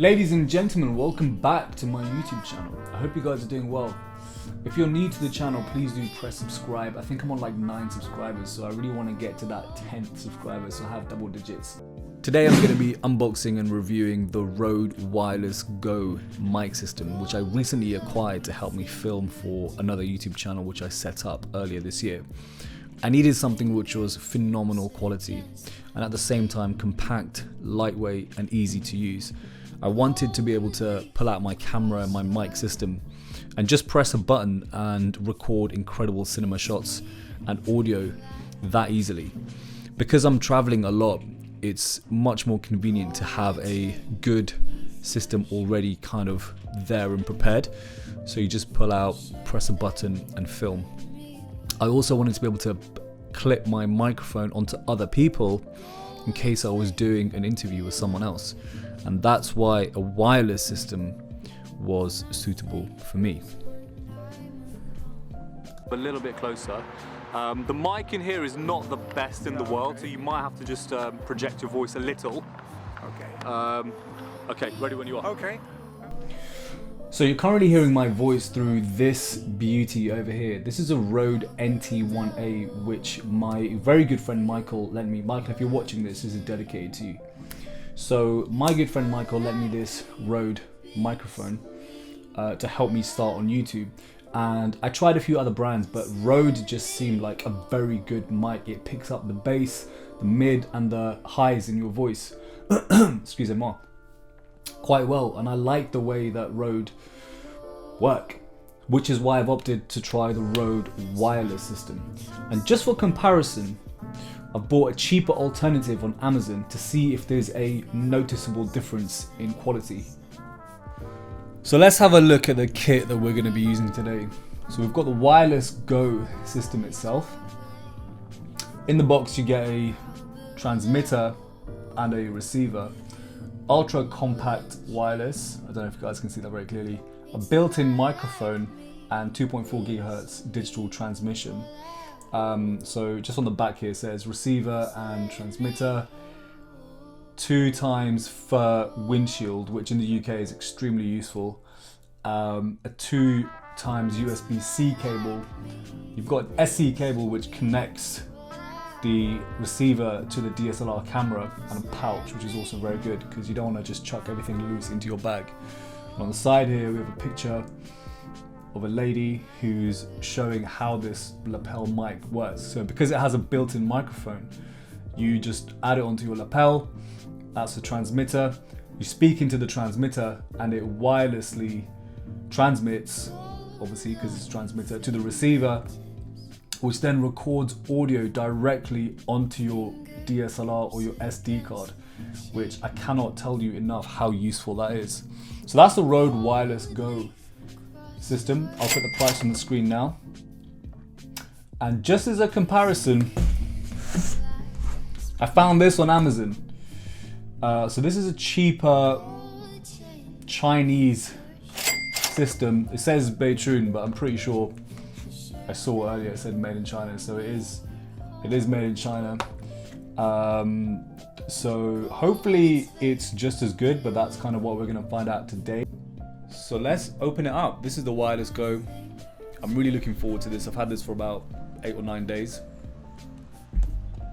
Ladies and gentlemen, welcome back to my YouTube channel. I hope you guys are doing well. If you're new to the channel, please do press subscribe. I think I'm on like 9 subscribers, so I really want to get to that 10th subscriber, so I have double digits. Today I'm going to be unboxing and reviewing the Rode Wireless Go mic system, which I recently acquired to help me film for another YouTube channel which I set up earlier this year. I needed something which was phenomenal quality and at the same time compact, lightweight and easy to use. I wanted to be able to pull out my camera and my mic system and just press a button and record incredible cinema shots and audio that easily. Because I'm traveling a lot, it's much more convenient to have a good system already kind of there and prepared. So you just pull out, press a button and film. I also wanted to be able to clip my microphone onto other people in case I was doing an interview with someone else. And that's why a wireless system was suitable for me. A little bit closer. The mic in here is not the best in the world, so you might have to just project your voice a little. Okay. Okay, ready when you are. Okay. So you're currently hearing my voice through this beauty over here. This is a Rode NT1A, which my very good friend Michael lent me. Michael, if you're watching this is dedicated to you. So my good friend Michael lent me this Rode microphone to help me start on YouTube. And I tried a few other brands, but Rode just seemed like a very good mic. It picks up the bass, the mid and the highs in your voice. Excuse me, quite well. And I like the way that Rode work, which is why I've opted to try the Rode wireless system. And just for comparison, I've bought a cheaper alternative on Amazon to see if there's a noticeable difference in quality. So let's have a look at the kit that we're going to be using today. So we've got the Wireless Go system itself. In the box you get a transmitter and a receiver. Ultra compact wireless, I don't know if you guys can see that very clearly. A built-in microphone and 2.4 gigahertz digital transmission. So just on the back here it says receiver and transmitter. 2 times fur windshield, which in the UK is extremely useful. A 2 times USB-C cable. You've got an SE cable which connects the receiver to the DSLR camera, and a pouch, which is also very good because you don't want to just chuck everything loose into your bag. And on the side here we have a picture of a lady who's showing how this lapel mic works. So because it has a built-in microphone, you just add it onto your lapel. That's the transmitter. You speak into the transmitter and it wirelessly transmits, obviously because it's a transmitter, to the receiver, which then records audio directly onto your DSLR or your SD card, which I cannot tell you enough how useful that is. So that's the Rode Wireless Go system. I'll put the price on the screen now. And just as a comparison, I found this on Amazon. So this is a cheaper Chinese system. It says Beitun, but I'm pretty sure I saw earlier it said made in China. So it is made in China. So hopefully it's just as good, but that's kind of what we're gonna find out today. So let's open it up. This is the Wireless Go. I'm really looking forward to this. I've had this for about 8 or 9 days.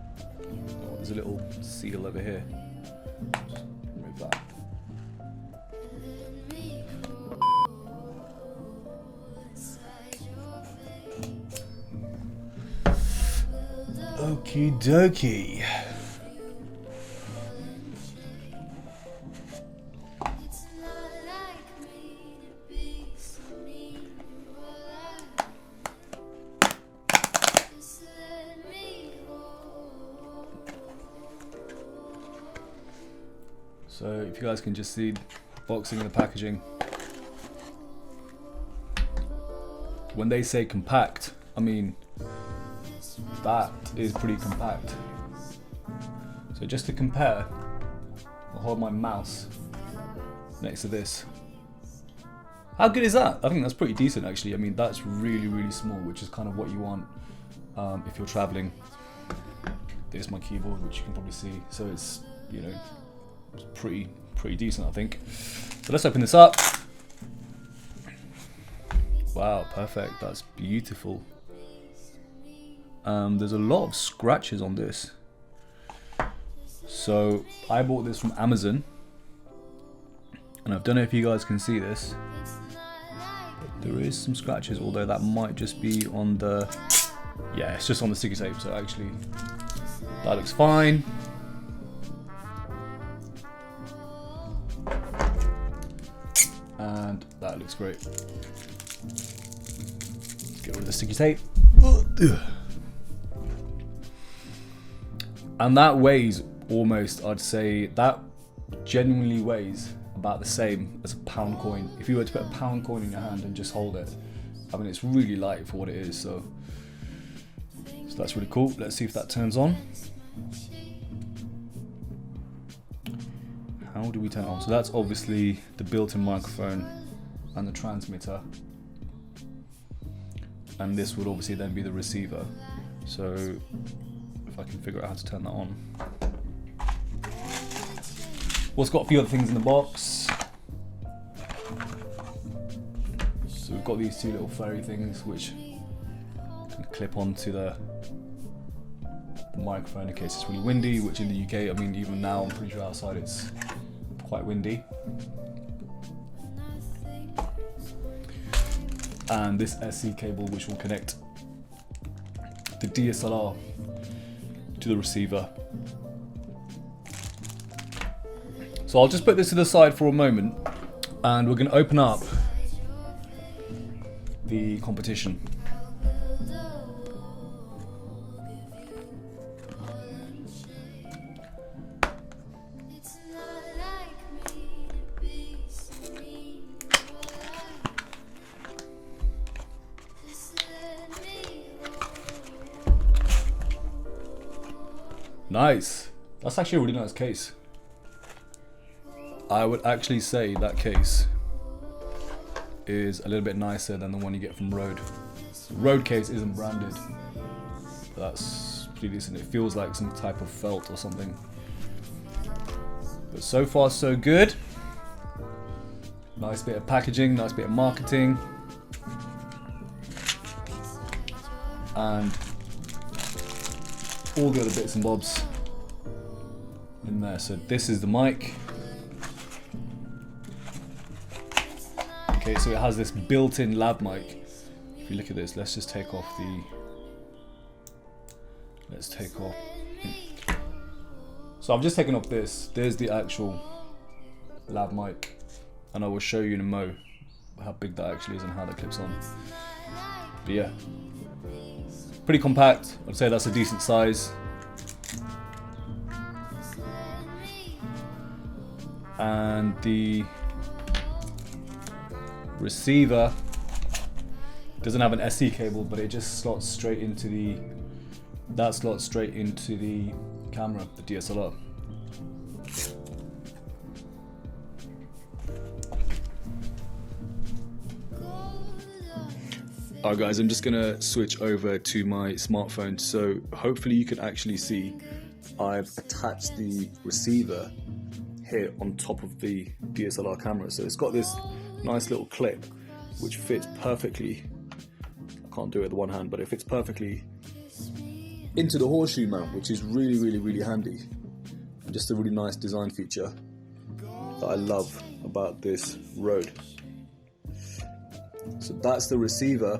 Oh, there's a little seal over here. Just remove that. Okie dokie. So if you guys can just see the boxing and the packaging. When they say compact, I mean, that is pretty compact. So just to compare, I'll hold my mouse next to this. How good is that? I think that's pretty decent actually. I mean, that's really, really small, which is kind of what you want if you're traveling. There's my keyboard, which you can probably see. So it's, you know, it's pretty pretty decent, I think. So let's open this up. Wow, perfect. That's beautiful. There's a lot of scratches on this. So I bought this from Amazon, and I don't know if you guys can see this. There is some scratches, although that might just be on the, yeah, it's just on the sticky tape. So actually, that looks fine. And that looks great. Let's get rid of the sticky tape. And that weighs almost, I'd say, that genuinely weighs about the same as a pound coin. If you were to put a pound coin in your hand and just hold it, I mean, it's really light for what it is. So that's really cool. Let's see if that turns on. How do we turn it on? So that's obviously the built-in microphone and the transmitter. And this would obviously then be the receiver. So if I can figure out how to turn that on. Well, it's got a few other things in the box. So we've got these two little furry things which can clip onto the microphone in case it's really windy, which in the UK, I mean, even now I'm pretty sure outside it's quite windy. And this SC cable which will connect the DSLR to the receiver. So I'll just put this to the side for a moment, and we're going to open up the competition. Nice. That's actually a really nice case. I would actually say that case is a little bit nicer than the one you get from Rode. Rode case isn't branded, but that's pretty decent. It feels like some type of felt or something. But so far so good. Nice bit of packaging, nice bit of marketing. And all the other bits and bobs in there. So this is the mic. Okay, so it has this built-in lav mic. If you look at this, let's just take off the... Let's take off... So I've just taken off this. There's the actual lav mic. And I will show you in a mo how big that actually is and how that clips on. But yeah. Pretty compact. I'd say that's a decent size. And the receiver doesn't have an SC cable, but it just slots straight into the, that slots straight into the camera, the DSLR. Alright guys, I'm just gonna switch over to my smartphone, so hopefully you can actually see I've attached the receiver here on top of the DSLR camera. So it's got this nice little clip which fits perfectly, I can't do it with one hand, but it fits perfectly into the horseshoe mount, which is really handy, and just a really nice design feature that I love about this Rode. So that's the receiver,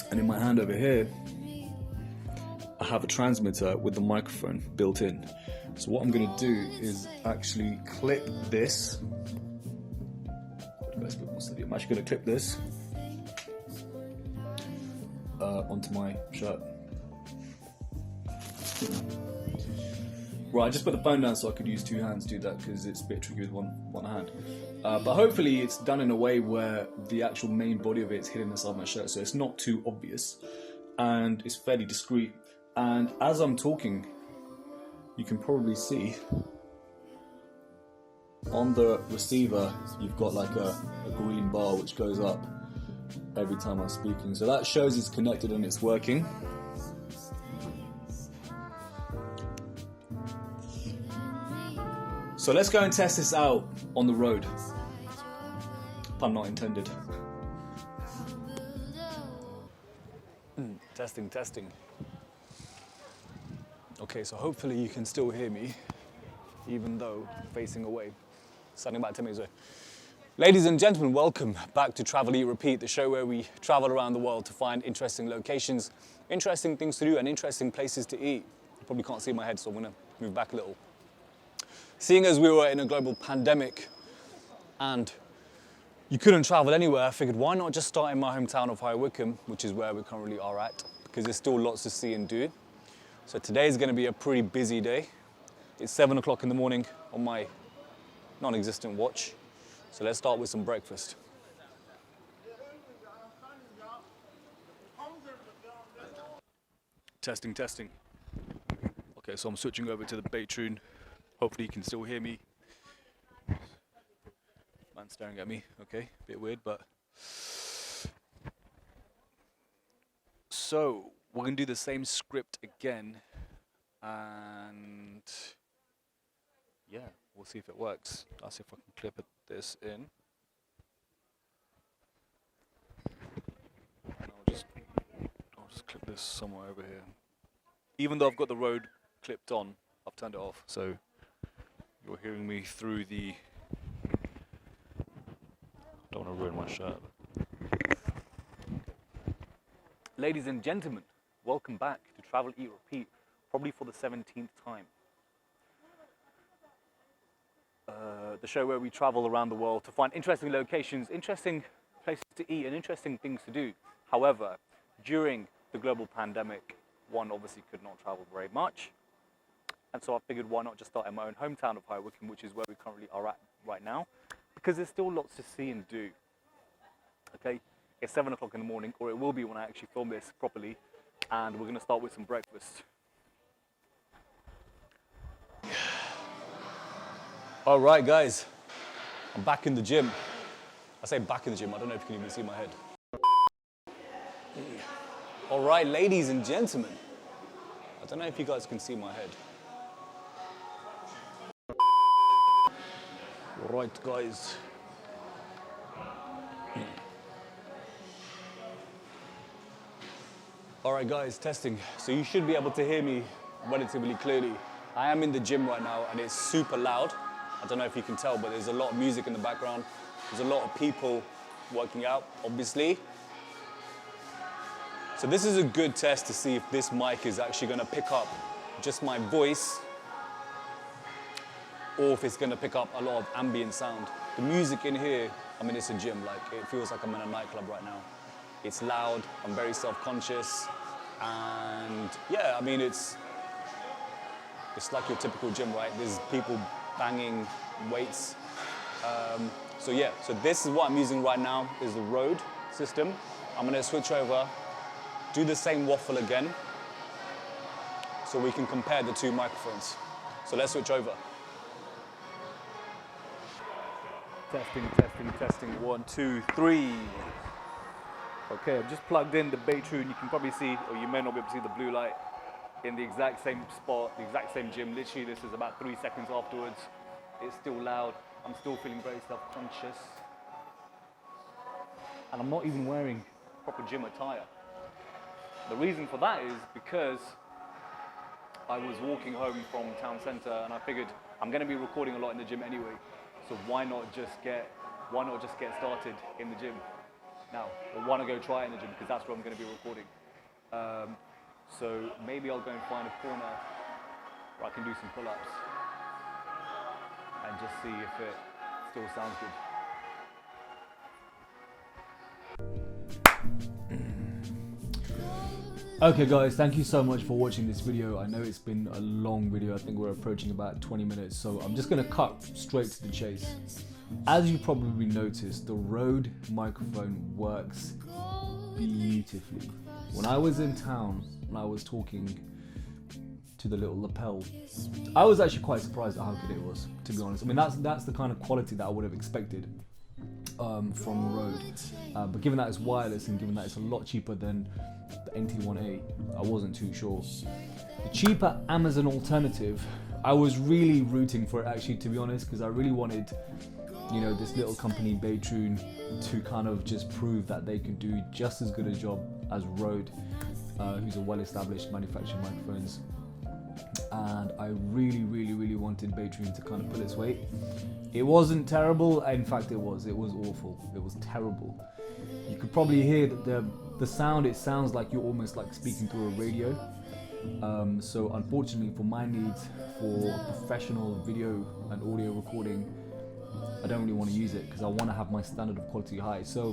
and in my hand over here I have a transmitter with the microphone built in. So what I'm going to do is actually clip this. I'm actually going to clip this onto my shirt. Right, I just put the phone down so I could use two hands to do that because it's a bit tricky with one hand. But hopefully it's done in a way where the actual main body of it is hidden inside my shirt, so it's not too obvious and it's fairly discreet. And as I'm talking, you can probably see on the receiver you've got like a green bar which goes up every time I'm speaking, so that shows it's connected and it's working. So let's go and test this out on the road. Pun not intended. Testing. Okay, so hopefully you can still hear me, even though facing away. Standing about 10 minutes away. Ladies and gentlemen, welcome back to Travel, Eat, Repeat, the show where we travel around the world to find interesting locations, interesting things to do, and interesting places to eat. You probably can't see my head, so I'm gonna move back a little. Seeing as we were in a global pandemic and you couldn't travel anywhere, I figured why not just start in my hometown of High Wycombe, which is where we currently are at, because there's still lots to see and do. So today is going to be a pretty busy day. It's 7 o'clock in the morning on my non-existent watch. So let's start with some breakfast. Testing. Okay, so I'm switching over to the Baytune. Hopefully you can still hear me. Man staring at me, okay, bit weird, but. So, we're gonna do the same script again, and yeah, we'll see if it works. I'll see if I can clip this in. And I'll just clip this somewhere over here. Even though I've got the road clipped on, I've turned it off, so you're hearing me through the. Don't want to ruin my shirt. Ladies and gentlemen, welcome back to Travel, Eat, Repeat, probably for the 17th time. The show where we travel around the world to find interesting locations, interesting places to eat, and interesting things to do. However, during the global pandemic, one obviously could not travel very much. And so I figured why not just start in my own hometown of High Wycombe, which is where we currently are at right now, because there's still lots to see and do. Okay, it's 7 o'clock in the morning, or it will be when I actually film this properly, and we're gonna start with some breakfast. All right, guys, I'm back in the gym. I say back in the gym, I don't know if you can even see my head. All right, ladies and gentlemen, I don't know if you guys can see my head. All right, guys. All right, guys, testing. So you should be able to hear me relatively clearly. I am in the gym right now and it's super loud. I don't know if you can tell, but there's a lot of music in the background. There's a lot of people working out, obviously. So this is a good test to see if this mic is actually gonna pick up just my voice or if it's gonna pick up a lot of ambient sound. The music in here, I mean, it's a gym, like it feels like I'm in a nightclub right now. It's loud, I'm very self-conscious, and yeah, I mean, it's like your typical gym, right? There's people banging weights. So yeah, so this is what I'm using right now, is the Rode system. I'm gonna switch over, do the same waffle again, so we can compare the two microphones. So let's switch over. Testing, 1, 2, 3. Okay, I've just plugged in the Baytune. You can probably see, or you may not be able to see the blue light in the exact same spot, the exact same gym. Literally, this is about 3 seconds afterwards. It's still loud. I'm still feeling very self-conscious. And I'm not even wearing proper gym attire. The reason for that is because I was walking home from town center and I figured I'm gonna be recording a lot in the gym anyway. So why not just get started in the gym now? Or why not go try it in the gym, because that's where I'm going to be recording. So maybe I'll go and find a corner where I can do some pull-ups and just see if it still sounds good. Okay guys, thank you so much for watching this video. I know it's been a long video. I think we're approaching about 20 minutes, so I'm just going to cut straight to the chase. As you probably noticed, the Rode microphone works beautifully. When I was in town and I was talking to the little lapel, I was actually quite surprised at how good it was, to be honest. I mean, that's the kind of quality that I would have expected from Rode. But given that it's wireless and given that it's a lot cheaper than the NT1A, I wasn't too sure. The cheaper Amazon alternative I was really rooting for it actually, to be honest, because I really wanted, you know, this little company Baytune to kind of just prove that they could do just as good a job as Rode, who's a well-established manufacturer of microphones. And I really wanted Baytune to kind of pull its weight. It wasn't terrible. In fact, it was awful. It was terrible. You could probably hear that the sound, it sounds like you're almost like speaking through a radio. So unfortunately for my needs for professional video and audio recording, I don't really want to use it because I want to have my standard of quality high. So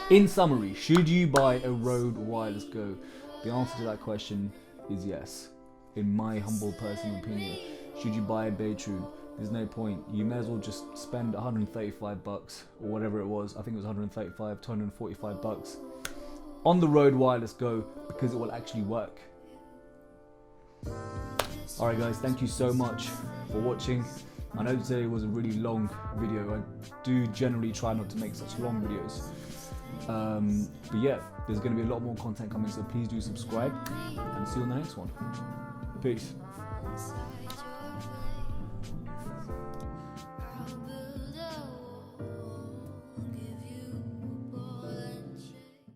in summary, should you buy a Rode Wireless Go? The answer to that question is yes. In my humble personal opinion, should you buy a Baytune? There's no point. You may as well just spend 135 bucks or whatever it was. I think it was 135 to 145 bucks on the Rode Wireless Go because it will actually work. Alright guys, thank you so much for watching. I know today was a really long video. I do generally try not to make such long videos. But yeah, there's going to be a lot more content coming, so please do subscribe and see you on the next one. Peace.